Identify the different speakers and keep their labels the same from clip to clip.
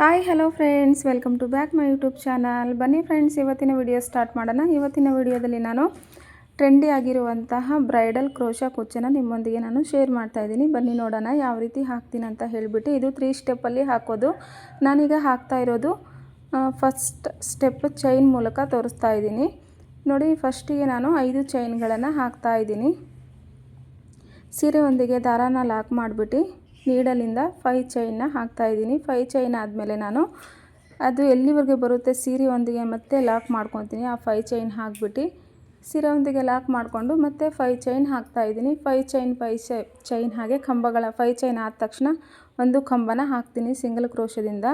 Speaker 1: Hi hello friends, welcome to back my YouTube channel. ಬನ್ನಿ friends, ಇವತ್ತಿನ video start ಮಾಡೋಣ. ಇವತ್ತಿನ ವಿಡಿಯೋದಲ್ಲಿ ನಾನು ಟ್ರೆಂಡಿ ಆಗಿರುವಂತಹ ಬ್ರೈಡಲ್ ಕ್ರೋಶಾ ಕುಚ್ಚನ್ನು ನಿಮ್ಮೊಂದಿಗೆ ನಾನು ಶೇರ್ ಮಾಡ್ತಾ ಇದ್ದೀನಿ. ಬನ್ನಿ ನೋಡೋಣ ಯಾವ ರೀತಿ ಹಾಕ್ತೀನಿ ಅಂತ ಹೇಳಿಬಿಟ್ಟು. ಇದು 3 ಸ್ಟೆಪ್ಪಲ್ಲಿ ಹಾಕೋದು. ನಾನೀಗ ಹಾಕ್ತಾ ಇರೋದು ಫಸ್ಟ್ ಸ್ಟೆಪ್ ಚೈನ್ ಮೂಲಕ ತೋರಿಸ್ತಾ ಇದ್ದೀನಿ ನೋಡಿ. ಫಸ್ಟಿಗೆ ನಾನು 5 ಚೈನ್ಗಳನ್ನು ಹಾಕ್ತಾ ಇದ್ದೀನಿ. ಸೀರೆಯೊಂದಿಗೆ ದಾರಾನ ಲಾಕ್ ಮಾಡಿಬಿಟ್ಟು ನೀಡಲಿಂದ 5 ಚೈನ್ನ ಹಾಕ್ತಾಯಿದ್ದೀನಿ. 5 ಚೈನ್ ಆದಮೇಲೆ ನಾನು ಅದು ಎಲ್ಲಿವರೆಗೆ ಬರುತ್ತೆ ಸೀರೆಯೊಂದಿಗೆ ಮತ್ತೆ ಲಾಕ್ ಮಾಡ್ಕೊತೀನಿ. ಆ 5 ಚೈನ್ ಹಾಕ್ಬಿಟ್ಟು ಸೀರೆಯೊಂದಿಗೆ ಲಾಕ್ ಮಾಡಿಕೊಂಡು ಮತ್ತೆ 5 ಚೈನ್ ಹಾಕ್ತಾಯಿದ್ದೀನಿ. 5 ಚೈನ್ ಹಾಗೆ ಕಂಬಗಳ 5 ಚೈನ್ ಆದ ತಕ್ಷಣ ಒಂದು ಕಂಬನ ಹಾಕ್ತೀನಿ ಸಿಂಗಲ್ ಕ್ರೋಶದಿಂದ.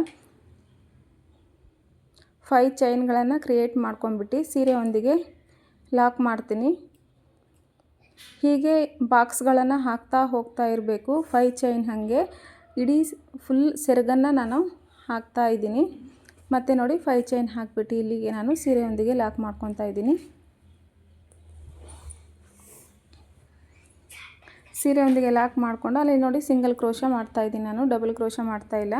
Speaker 1: 5 ಚೈನ್ಗಳನ್ನು ಕ್ರಿಯೇಟ್ ಮಾಡ್ಕೊಂಡ್ಬಿಟ್ಟು ಸೀರೆಯೊಂದಿಗೆ ಲಾಕ್ ಮಾಡ್ತೀನಿ. ಹೀಗೆ ಬಾಕ್ಸ್ಗಳನ್ನು ಹಾಕ್ತಾ ಹೋಗ್ತಾ ಇರಬೇಕು. 5 ಚೈನ್ ಹಾಗೆ ಇಡೀ ಫುಲ್ ಸೆರಗನ್ನು ನಾನು ಹಾಕ್ತಾ ಇದ್ದೀನಿ. ಮತ್ತು ನೋಡಿ 5 ಚೈನ್ ಹಾಕ್ಬಿಟ್ಟು ಇಲ್ಲಿಗೆ ನಾನು ಸೀರೆಯೊಂದಿಗೆ ಲಾಕ್ ಮಾಡ್ಕೊತಾ ಇದ್ದೀನಿ. ಸೀರೆಯೊಂದಿಗೆ ಲಾಕ್ ಮಾಡಿಕೊಂಡು ಅಲ್ಲಿ ನೋಡಿ ಸಿಂಗಲ್ ಕ್ರೋಶ ಮಾಡ್ತಾ ಇದ್ದೀನಿ ನಾನು, ಡಬಲ್ ಕ್ರೋಶ ಮಾಡ್ತಾ ಇಲ್ಲ.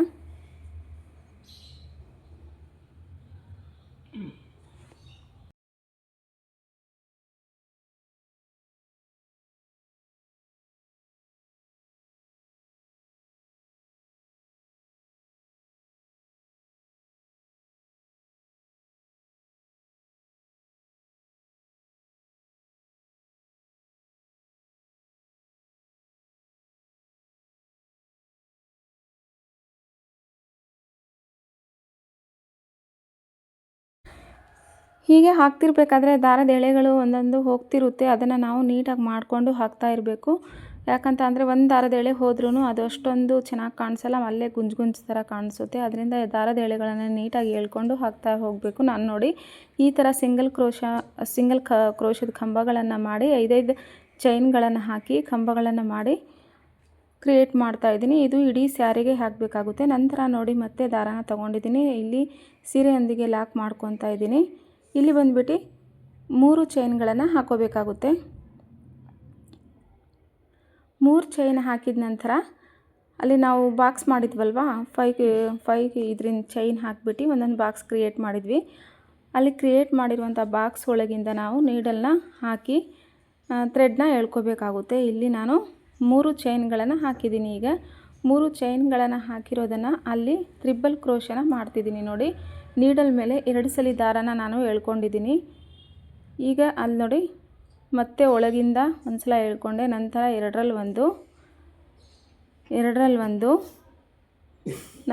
Speaker 1: ಹೀಗೆ ಹಾಕ್ತಿರ್ಬೇಕಾದ್ರೆ ದಾರದ ಎಳೆಗಳು ಒಂದೊಂದು ಹೋಗ್ತಿರುತ್ತೆ. ಅದನ್ನು ನಾವು ನೀಟಾಗಿ ಮಾಡಿಕೊಂಡು ಹಾಕ್ತಾ ಇರಬೇಕು. ಯಾಕಂತ ಅಂದರೆ ಒಂದು ದಾರದ ಎಳೆ ಹೋದ್ರೂ ಅದು ಅಷ್ಟೊಂದು ಚೆನ್ನಾಗಿ ಕಾಣಿಸಲ್ಲ, ಅಲ್ಲೇ ಗುಂಜು ಥರ ಕಾಣಿಸುತ್ತೆ. ಅದರಿಂದ ದಾರದ ಎಳೆಗಳನ್ನು ನೀಟಾಗಿ ಎಳ್ಕೊಂಡು ಹಾಕ್ತಾ ಹೋಗಬೇಕು. ನಾನು ನೋಡಿ ಈ ಥರ ಸಿಂಗಲ್ ಕ್ರೋಶದ ಕಂಬಗಳನ್ನು ಮಾಡಿ 5 ಚೈನ್ಗಳನ್ನು ಹಾಕಿ ಕಂಬಗಳನ್ನು ಮಾಡಿ ಕ್ರಿಯೇಟ್ ಮಾಡ್ತಾಯಿದ್ದೀನಿ. ಇದು ಇಡೀ ಸ್ಯಾರಿಗೆ ಹಾಕಬೇಕಾಗುತ್ತೆ. ನಂತರ ನೋಡಿ ಮತ್ತೆ ದಾರಾನ ತೊಗೊಂಡಿದ್ದೀನಿ. ಇಲ್ಲಿ ಸೀರೆಯೊಂದಿಗೆ ಲಾಕ್ ಮಾಡ್ಕೊತಾ ಇದ್ದೀನಿ. ಇಲ್ಲಿ ಬಂದುಬಿಟ್ಟು 3 ಚೈನ್ಗಳನ್ನು ಹಾಕೋಬೇಕಾಗುತ್ತೆ. 3 ಚೈನ್ ಹಾಕಿದ ನಂತರ ಅಲ್ಲಿ ನಾವು ಬಾಕ್ಸ್ ಮಾಡಿದ್ವಲ್ವ, 5 ಇದರಿಂದ ಚೈನ್ ಹಾಕಿಬಿಟ್ಟು ಒಂದೊಂದು ಬಾಕ್ಸ್ ಕ್ರಿಯೇಟ್ ಮಾಡಿದ್ವಿ. ಅಲ್ಲಿ ಕ್ರಿಯೇಟ್ ಮಾಡಿರುವಂಥ ಬಾಕ್ಸ್ ಒಳಗಿಂದ ನಾವು ನೀಡಲ್ನ ಹಾಕಿ ಥ್ರೆಡ್ನ ಎಳ್ಕೋಬೇಕಾಗುತ್ತೆ. ಇಲ್ಲಿ ನಾನು 3 ಚೈನ್ಗಳನ್ನು ಹಾಕಿದ್ದೀನಿ. ಈಗ 3 ಚೈನ್ಗಳನ್ನು ಹಾಕಿರೋದನ್ನು ಅಲ್ಲಿ ಟ್ರಿಬಲ್ ಕ್ರೋಶನ ಮಾಡ್ತಿದ್ದೀನಿ ನೋಡಿ. ನೀಡಲ್ ಮೇಲೆ 2 ಸಲ ದಾರಾನ ನಾನು ಎಳ್ಕೊಂಡಿದ್ದೀನಿ. ಈಗ ಅಲ್ಲಿ ನೋಡಿ ಮತ್ತೆ ಒಳಗಿಂದ ಒಂದು ಸಲ ಎಳ್ಕೊಂಡೆ, ನಂತರ ಎರಡರಲ್ಲಿ ಒಂದು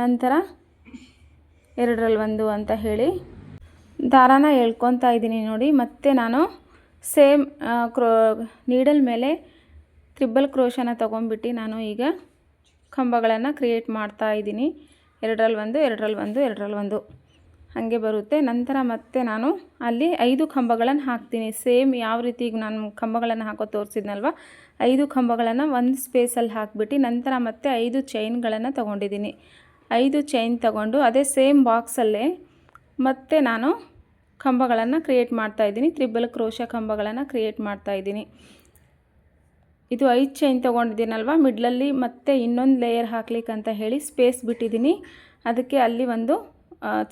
Speaker 1: ನಂತರ ಎರಡರಲ್ಲಿ ಒಂದು ಅಂತ ಹೇಳಿ ದಾರಾನ ಎಳ್ಕೊತಾ ಇದ್ದೀನಿ ನೋಡಿ. ಮತ್ತೆ ನಾನು ಸೇಮ್ ನೀಡಲ್ ಮೇಲೆ ಟ್ರಿಬಲ್ ಕ್ರೋಶನ ತೊಗೊಂಡ್ಬಿಟ್ಟು ನಾನು ಈಗ ಕಂಬಗಳನ್ನು ಕ್ರಿಯೇಟ್ ಮಾಡ್ತಾ ಇದ್ದೀನಿ. ಎರಡರಲ್ಲಿ ಒಂದು ಹಾಗೆ ಬರುತ್ತೆ. ನಂತರ ಮತ್ತೆ ನಾನು ಅಲ್ಲಿ 5 ಕಂಬಗಳನ್ನು ಹಾಕ್ತೀನಿ. ಸೇಮ್ ಯಾವ ರೀತಿ ಈಗ ನಾನು ಕಂಬಗಳನ್ನು ಹಾಕೋ ತೋರಿಸಿದ್ನಲ್ವ, 5 ಕಂಬಗಳನ್ನು ಒಂದು ಸ್ಪೇಸಲ್ಲಿ ಹಾಕಿಬಿಟ್ಟು ನಂತರ ಮತ್ತೆ 5 ಚೈನ್ಗಳನ್ನು ತೊಗೊಂಡಿದ್ದೀನಿ. 5 ಚೈನ್ ತೊಗೊಂಡು ಅದೇ ಸೇಮ್ ಬಾಕ್ಸಲ್ಲೇ ಮತ್ತೆ ನಾನು ಕಂಬಗಳನ್ನು ಕ್ರಿಯೇಟ್ ಮಾಡ್ತಾಯಿದ್ದೀನಿ. ಟ್ರಿಬಲ್ ಕ್ರೋಶ ಕಂಬಗಳನ್ನು ಕ್ರಿಯೇಟ್ ಮಾಡ್ತಾಯಿದ್ದೀನಿ. ಇದು 5 ಚೈನ್ ತೊಗೊಂಡಿದ್ದೀನಲ್ವ, ಮಿಡ್ಲಲ್ಲಿ ಮತ್ತೆ ಇನ್ನೊಂದು ಲೇಯರ್ ಹಾಕ್ಲಿಕ್ಕೆ ಅಂತ ಹೇಳಿ ಸ್ಪೇಸ್ ಬಿಟ್ಟಿದ್ದೀನಿ. ಅದಕ್ಕೆ ಅಲ್ಲಿ ಒಂದು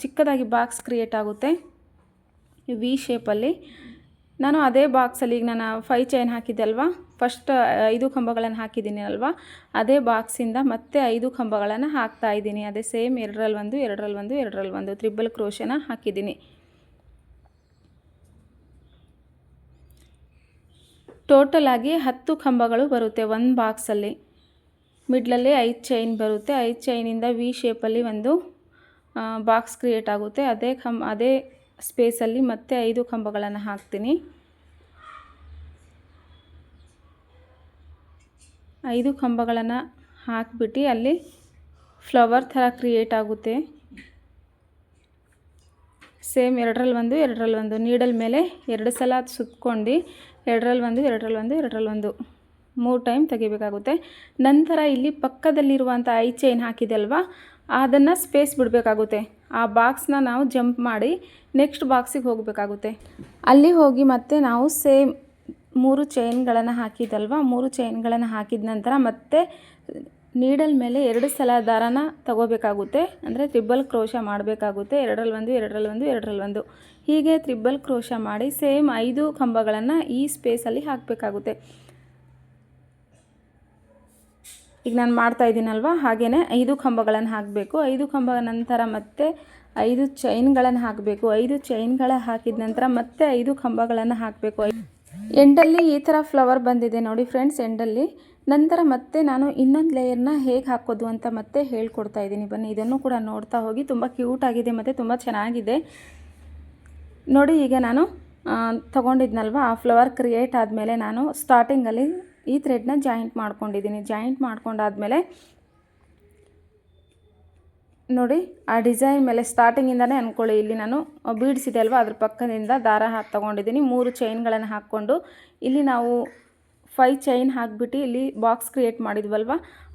Speaker 1: ಚಿಕ್ಕದಾಗಿ ಬಾಕ್ಸ್ ಕ್ರಿಯೇಟ್ ಆಗುತ್ತೆ ವಿ ಶೇಪಲ್ಲಿ. ನಾನು ಅದೇ ಬಾಕ್ಸಲ್ಲಿ ಈಗ ನಾನು 5 ಚೈನ್ ಹಾಕಿದ್ದೆ ಅಲ್ವಾ, ಫಸ್ಟ್ 5 ಕಂಬಗಳನ್ನು ಹಾಕಿದ್ದೀನಿ ಅಲ್ವಾ, ಅದೇ ಬಾಕ್ಸಿಂದ ಮತ್ತೆ 5 ಕಂಬಗಳನ್ನು ಹಾಕ್ತಾ ಇದ್ದೀನಿ. ಅದೇ ಸೇಮ್ ಎರಡರಲ್ಲಿ ಒಂದು ಟ್ರಿಬಲ್ ಕ್ರೋಶನ ಹಾಕಿದ್ದೀನಿ. ಟೋಟಲ್ ಆಗಿ 10 ಕಂಬಗಳು ಬರುತ್ತೆ ಒಂದು ಬಾಕ್ಸಲ್ಲಿ. ಮಿಡ್ಲಲ್ಲಿ 5 ಚೈನ್ ಬರುತ್ತೆ. 5 ಚೈನಿಂದ ವಿ ಶೇಪಲ್ಲಿ ಒಂದು ಬಾಕ್ಸ್ ಕ್ರಿಯೇಟ್ ಆಗುತ್ತೆ. ಅದೇ ಸ್ಪೇಸಲ್ಲಿ ಮತ್ತೆ 5 ಕಂಬಗಳನ್ನು ಹಾಕ್ತೀನಿ. 5 ಕಂಬಗಳನ್ನು ಹಾಕಿಬಿಟ್ಟು ಅಲ್ಲಿ ಫ್ಲವರ್ ಥರ ಕ್ರಿಯೇಟ್ ಆಗುತ್ತೆ. ಸೇಮ್ ಎರಡರಲ್ಲಿ ಒಂದು ನೀಡಲ್ ಮೇಲೆ 2 ಸಲ ಸುತ್ಕೊಂಡು ಎರಡರಲ್ಲಿ ಒಂದು 3 ಟೈಮ್ ತೆಗಿಬೇಕಾಗುತ್ತೆ. ನಂತರ ಇಲ್ಲಿ ಪಕ್ಕದಲ್ಲಿರುವಂಥ 5 ಚೈನ್ ಹಾಕಿದೆ ಅಲ್ವಾ, ಅದನ್ನು ಸ್ಪೇಸ್ ಬಿಡಬೇಕಾಗುತ್ತೆ. ಆ ಬಾಕ್ಸ್ನ ನಾವು ಜಂಪ್ ಮಾಡಿ ನೆಕ್ಸ್ಟ್ ಬಾಕ್ಸಿಗೆ ಹೋಗಬೇಕಾಗುತ್ತೆ. ಅಲ್ಲಿ ಹೋಗಿ ಮತ್ತೆ ನಾವು ಸೇಮ್ 3 ಚೈನ್ಗಳನ್ನು ಹಾಕಿದಲ್ವ, 3 ಚೈನ್ಗಳನ್ನು ಹಾಕಿದ ನಂತರ ಮತ್ತೆ ನೀಡಲ್ ಮೇಲೆ 2 ಸಲ ದಾರಾನ ತಗೋಬೇಕಾಗುತ್ತೆ, ಅಂದರೆ ತ್ರಿಬಲ್ ಕ್ರೋಶ ಮಾಡಬೇಕಾಗುತ್ತೆ. 2ರಲ್ಲಿ 1 2ರಲ್ಲಿ 1 2ರಲ್ಲಿ 1 ಹೀಗೆ ತ್ರಿಬಲ್ ಕ್ರೋಶ ಮಾಡಿ ಸೇಮ್ 5 ಕಂಬಗಳನ್ನು ಈ ಸ್ಪೇಸಲ್ಲಿ ಹಾಕಬೇಕಾಗುತ್ತೆ. ಈಗ ನಾನು ಮಾಡ್ತಾ ಇದ್ದೀನಲ್ವ, ಹಾಗೆಯೇ 5 ಕಂಬಗಳನ್ನು ಹಾಕಬೇಕು. 5 ಕಂಬ ನಂತರ ಮತ್ತೆ 5 ಚೈನ್ಗಳನ್ನು ಹಾಕಬೇಕು. 5 ಚೈನ್ಗಳ ಹಾಕಿದ ನಂತರ ಮತ್ತೆ 5 ಕಂಬಗಳನ್ನು ಹಾಕಬೇಕು. ಎಂಡಲ್ಲಿ ಈ ಥರ ಫ್ಲವರ್ ಬಂದಿದೆ ನೋಡಿ ಫ್ರೆಂಡ್ಸ್, ಎಂಡಲ್ಲಿ. ನಂತರ ಮತ್ತೆ ನಾನು ಇನ್ನೊಂದು ಲೇಯರ್ನ ಹೇಗೆ ಹಾಕೋದು ಅಂತ ಮತ್ತೆ ಹೇಳ್ಕೊಡ್ತಾ ಇದ್ದೀನಿ. ಬನ್ನಿ, ಇದನ್ನು ಕೂಡ ನೋಡ್ತಾ ಹೋಗಿ. ತುಂಬ ಕ್ಯೂಟ್ ಆಗಿದೆ ಮತ್ತು ತುಂಬ ಚೆನ್ನಾಗಿದೆ ನೋಡಿ. ಈಗ ನಾನು ತೊಗೊಂಡಿದ್ನಲ್ವ, ಆ ಫ್ಲವರ್ ಕ್ರಿಯೇಟ್ ಆದಮೇಲೆ ನಾನು ಸ್ಟಾರ್ಟಿಂಗಲ್ಲಿ ಈ ಥ್ರೆಡ್ನ ಜಾಯಿಂಟ್ ಮಾಡ್ಕೊಂಡಿದ್ದೀನಿ. ಜಾಯಿಂಟ್ ಮಾಡ್ಕೊಂಡಾದಮೇಲೆ ನೋಡಿ, ಆ ಡಿಸೈನ್ ಮೇಲೆ ಸ್ಟಾರ್ಟಿಂಗಿಂದನೇ ಅಂದ್ಕೊಳ್ಳಿ, ಇಲ್ಲಿ ನಾನು ಬೀಡ್ಸ್ ಇದೆ ಅಲ್ವಾ, ಅದ್ರ ಪಕ್ಕದಿಂದ ದಾರ ತೊಗೊಂಡಿದ್ದೀನಿ. 3 ಚೈನ್ಗಳನ್ನು ಹಾಕ್ಕೊಂಡು ಇಲ್ಲಿ ನಾವು 5 ಚೈನ್ ಹಾಕಿಬಿಟ್ಟು ಇಲ್ಲಿ ಬಾಕ್ಸ್ ಕ್ರಿಯೇಟ್ ಮಾಡಿದ್ವಲ್ವ,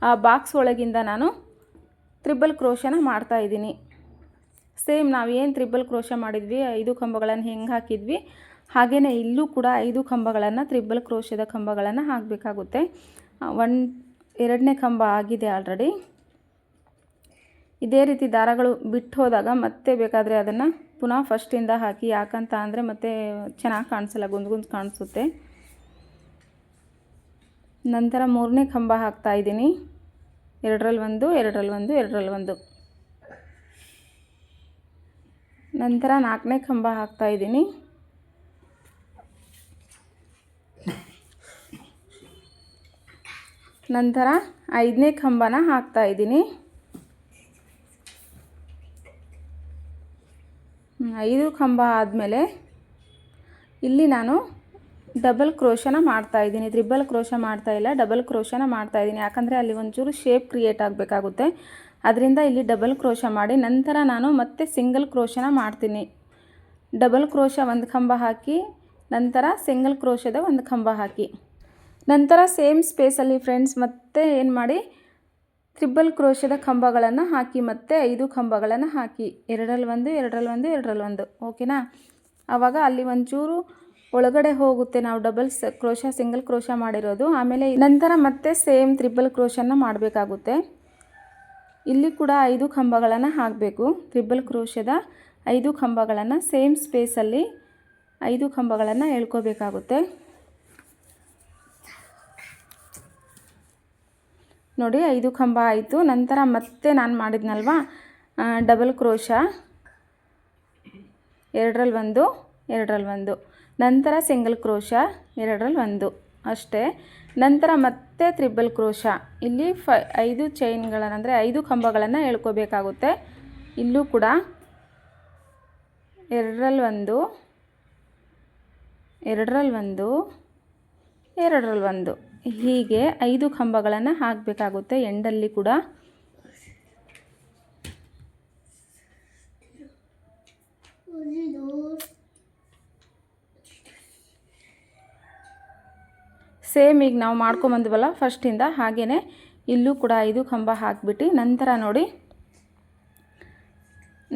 Speaker 1: ಆ ಬಾಕ್ಸ್ ಒಳಗಿಂದ ನಾನು ತ್ರಿಬಲ್ ಕ್ರೋಶನ ಮಾಡ್ತಾಯಿದ್ದೀನಿ. ಸೇಮ್ ನಾವು ಏನು ತ್ರಿಬಲ್ ಕ್ರೋಶ ಮಾಡಿದ್ವಿ, 5 ಕಂಬಗಳನ್ನು ಹೆಂಗೆ ಹಾಕಿದ್ವಿ ಹಾಗೆಯೇ ಇಲ್ಲೂ ಕೂಡ 5 ಕಂಬಗಳನ್ನು ತ್ರಿಬಲ್ ಕ್ರೋಶದ ಕಂಬಗಳನ್ನು ಹಾಕಬೇಕಾಗುತ್ತೆ. 2ನೇ ಕಂಬ ಆಗಿದೆ ಆಲ್ರೆಡಿ. ಇದೇ ರೀತಿ ದಾರಗಳು ಬಿಟ್ಟು ಹೋದಾಗ ಮತ್ತೆ ಬೇಕಾದರೆ ಅದನ್ನು ಪುನಃ ಫಸ್ಟಿಂದ ಹಾಕಿ, ಯಾಕಂತ ಅಂದರೆ ಮತ್ತೆ ಚೆನ್ನಾಗಿ ಕಾಣಿಸಲ್ಲ, ಗುಂದು ಕಾಣಿಸುತ್ತೆ. ನಂತರ 3ನೇ ಕಂಬ ಹಾಕ್ತಾಯಿದ್ದೀನಿ. 2ರಲ್ಲಿ 1 2ರಲ್ಲಿ 1 2ರಲ್ಲಿ 1. ನಂತರ 4ನೇ ಕಂಬ ಹಾಕ್ತಾಯಿದ್ದೀನಿ. ನಂತರ 5ನೇ ಕಂಬನ ಹಾಕ್ತಾಯಿದ್ದೀನಿ. 5 ಕಂಬ ಆದಮೇಲೆ ಇಲ್ಲಿ ನಾನು ಡಬಲ್ ಕ್ರೋಶನ ಮಾಡ್ತಾಯಿದ್ದೀನಿ. ತ್ರಿಬಲ್ ಕ್ರೋಶ ಮಾಡ್ತಾಯಿಲ್ಲ, ಡಬಲ್ ಕ್ರೋಶನ ಮಾಡ್ತಾಯಿದ್ದೀನಿ. ಯಾಕಂದರೆ ಅಲ್ಲಿ ಒಂಚೂರು ಶೇಪ್ ಕ್ರಿಯೇಟ್ ಆಗಬೇಕಾಗುತ್ತೆ, ಅದರಿಂದ ಇಲ್ಲಿ ಡಬಲ್ ಕ್ರೋಶ ಮಾಡಿ ನಂತರ ನಾನು ಮತ್ತೆ ಸಿಂಗಲ್ ಕ್ರೋಶನ ಮಾಡ್ತೀನಿ. ಡಬಲ್ ಕ್ರೋಶ 1 ಕಂಬ ಹಾಕಿ ನಂತರ ಸಿಂಗಲ್ ಕ್ರೋಶದ 1 ಕಂಬ ಹಾಕಿ ನಂತರ ಸೇಮ್ ಸ್ಪೇಸಲ್ಲಿ ಫ್ರೆಂಡ್ಸ್ ಮತ್ತೆ ಏನು ಮಾಡಿ, ತ್ರಿಬಲ್ ಕ್ರೋಶದ ಕಂಬಗಳನ್ನು ಹಾಕಿ ಮತ್ತೆ 5 ಕಂಬಗಳನ್ನು ಹಾಕಿ. 2ರಲ್ಲಿ 1 2ರಲ್ಲಿ 1 2ರಲ್ಲಿ 1. ಓಕೆನಾ? ಆವಾಗ ಅಲ್ಲಿ ಒಂಚೂರು ಒಳಗಡೆ ಹೋಗುತ್ತೆ ನಾವು ಡಬಲ್ ಕ್ರೋಶ ಸಿಂಗಲ್ ಕ್ರೋಶ ಮಾಡಿರೋದು. ಆಮೇಲೆ ನಂತರ ಮತ್ತೆ ಸೇಮ್ ತ್ರಿಬಲ್ ಕ್ರೋಶನ ಮಾಡಬೇಕಾಗುತ್ತೆ. ಇಲ್ಲಿ ಕೂಡ 5 ಕಂಬಗಳನ್ನು ಹಾಕಬೇಕು. ತ್ರಿಬಲ್ ಕ್ರೋಶದ 5 ಕಂಬಗಳನ್ನು ಸೇಮ್ ಸ್ಪೇಸಲ್ಲಿ 5 ಕಂಬಗಳನ್ನು ಎಳ್ಕೋಬೇಕಾಗುತ್ತೆ. ನೋಡಿ, 5 ಕಂಬ ಆಯಿತು. ನಂತರ ಮತ್ತೆ ನಾನು ಮಾಡಿದ್ನಲ್ವ ಡಬಲ್ ಕ್ರೋಶ, 2ರಲ್ಲಿ 1 2ರಲ್ಲಿ 1. ನಂತರ ಸಿಂಗಲ್ ಕ್ರೋಶ 2ರಲ್ಲಿ 1 ಅಷ್ಟೇ. ನಂತರ ಮತ್ತೆ ತ್ರಿಬಲ್ ಕ್ರೋಶ, ಇಲ್ಲಿ 5 ಚೈನ್ಗಳನ್ನು ಅಂದರೆ 5 ಕಂಬಗಳನ್ನು ಎಳ್ಕೋಬೇಕಾಗುತ್ತೆ. ಇಲ್ಲೂ ಕೂಡ 2ರಲ್ಲಿ 1 2ರಲ್ಲಿ 1 2ರಲ್ಲಿ 1 ಹೀಗೆ 5 ಕಂಬಗಳನ್ನು ಹಾಕಬೇಕಾಗುತ್ತೆ ಎಂಡಲ್ಲಿ ಕೂಡ. ಸೇಮ್ ಈಗ ನಾವು ಮಾಡ್ಕೊಂಬಂದ್ವಲ್ಲ ಫಸ್ಟಿಂದ, ಹಾಗೆಯೇ ಇಲ್ಲೂ ಕೂಡ 5 ಕಂಬ ಹಾಕಿಬಿಟ್ಟು ನಂತರ ನೋಡಿ,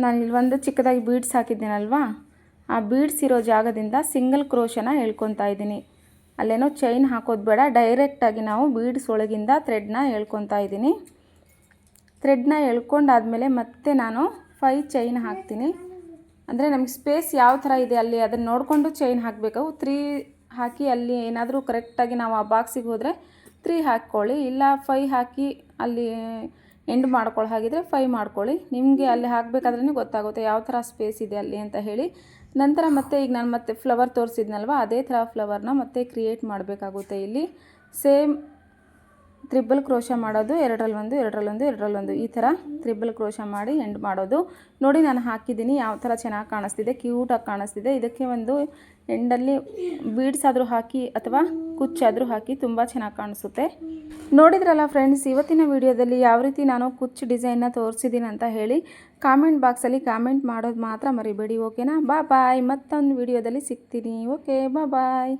Speaker 1: ನಾನು ಇಲ್ಲಿ ಒಂದು ಚಿಕ್ಕದಾಗಿ ಬೀಡ್ಸ್ ಹಾಕಿದ್ದೀನಲ್ವಾ, ಆ ಬೀಡ್ಸ್ ಇರೋ ಜಾಗದಿಂದ ಸಿಂಗಲ್ ಕ್ರೋಶನ ಎಳ್ಕೊತಾ ಇದ್ದೀನಿ. ಅಲ್ಲೇನೋ ಚೈನ್ ಹಾಕೋದು ಬೇಡ, ಡೈರೆಕ್ಟಾಗಿ ನಾವು ಬೀಡ್ಸ್ ಒಳಗಿಂದ ಥ್ರೆಡ್ನ ಎಳ್ಕೊತಾ ಇದ್ದೀನಿ. ಥ್ರೆಡ್ನ ಎಳ್ಕೊಂಡಾದಮೇಲೆ ಮತ್ತೆ ನಾನು 5 ಚೈನ್ ಹಾಕ್ತೀನಿ. ಅಂದರೆ ನಮಗೆ ಸ್ಪೇಸ್ ಯಾವ ಥರ ಇದೆ ಅಲ್ಲಿ ಅದನ್ನು ನೋಡಿಕೊಂಡು ಚೈನ್ ಹಾಕಬೇಕು. 3 ಹಾಕಿ ಅಲ್ಲಿ ಏನಾದರೂ ಕರೆಕ್ಟಾಗಿ ನಾವು ಆ ಬಾಕ್ಸಿಗೆ ಹೋದರೆ 3 ಹಾಕ್ಕೊಳ್ಳಿ, ಇಲ್ಲ 5 ಹಾಕಿ ಅಲ್ಲಿ ಎಂಡ್ ಮಾಡ್ಕೊಳ್ಳೋ ಹಾಗಿದ್ರೆ 5 ಮಾಡ್ಕೊಳ್ಳಿ. ನಿಮಗೆ ಅಲ್ಲಿ ಹಾಕಬೇಕಾದ್ರೇ ಗೊತ್ತಾಗುತ್ತೆ ಯಾವ ಥರ ಸ್ಪೇಸ್ ಇದೆ ಅಲ್ಲಿ ಅಂತ ಹೇಳಿ. ನಂತರ ಮತ್ತೆ ಈಗ ನಾನು ಮತ್ತೆ ಫ್ಲವರ್ ತೋರಿಸಿದ್ನಲ್ವ, ಅದೇ ಥರ ಫ್ಲವರ್ನ ಮತ್ತೆ ಕ್ರಿಯೇಟ್ ಮಾಡಬೇಕಾಗುತ್ತೆ. ಇಲ್ಲಿ ಸೇಮ್ ತ್ರಿಬಲ್ ಕ್ರೋಶ ಮಾಡೋದು, 2ರಲ್ಲಿ 1 2ರಲ್ಲಿ 1 2ರಲ್ಲಿ 1 ಈ ಥರ ತ್ರಿಬಲ್ ಕ್ರೋಶ ಮಾಡಿ ಎಂಡ್ ಮಾಡೋದು. ನೋಡಿ, ನಾನು ಹಾಕಿದ್ದೀನಿ, ಯಾವ ಥರ ಚೆನ್ನಾಗಿ ಕಾಣಿಸ್ತಿದೆ, ಕ್ಯೂಟಾಗಿ ಕಾಣಿಸ್ತಿದೆ. ಇದಕ್ಕೆ ಒಂದು ಎಂಡಲ್ಲಿ ಬೀಡ್ಸ್ ಆದರೂ ಹಾಕಿ ಅಥವಾ ಕುಚ್ಚಾದರೂ ಹಾಕಿ ತುಂಬ ಚೆನ್ನಾಗಿ ಕಾಣಿಸುತ್ತೆ. ನೋಡಿದ್ರಲ್ಲ ಫ್ರೆಂಡ್ಸ್, ಇವತ್ತಿನ ವಿಡಿಯೋದಲ್ಲಿ ಯಾವ ರೀತಿ ನಾನು ಕುಚ್ಚು ಡಿಸೈನ್ನ ತೋರಿಸಿದ್ದೀನಿ ಅಂತ ಹೇಳಿ ಕಾಮೆಂಟ್ ಬಾಕ್ಸಲ್ಲಿ ಕಾಮೆಂಟ್ ಮಾಡೋದು ಮಾತ್ರ ಮರಿಬೇಡಿ. ಓಕೆನಾ? ಬಾಯ್. ಮತ್ತೊಂದು ವಿಡಿಯೋದಲ್ಲಿ ಸಿಗ್ತೀನಿ. ಓಕೆ, ಬಾಯ್.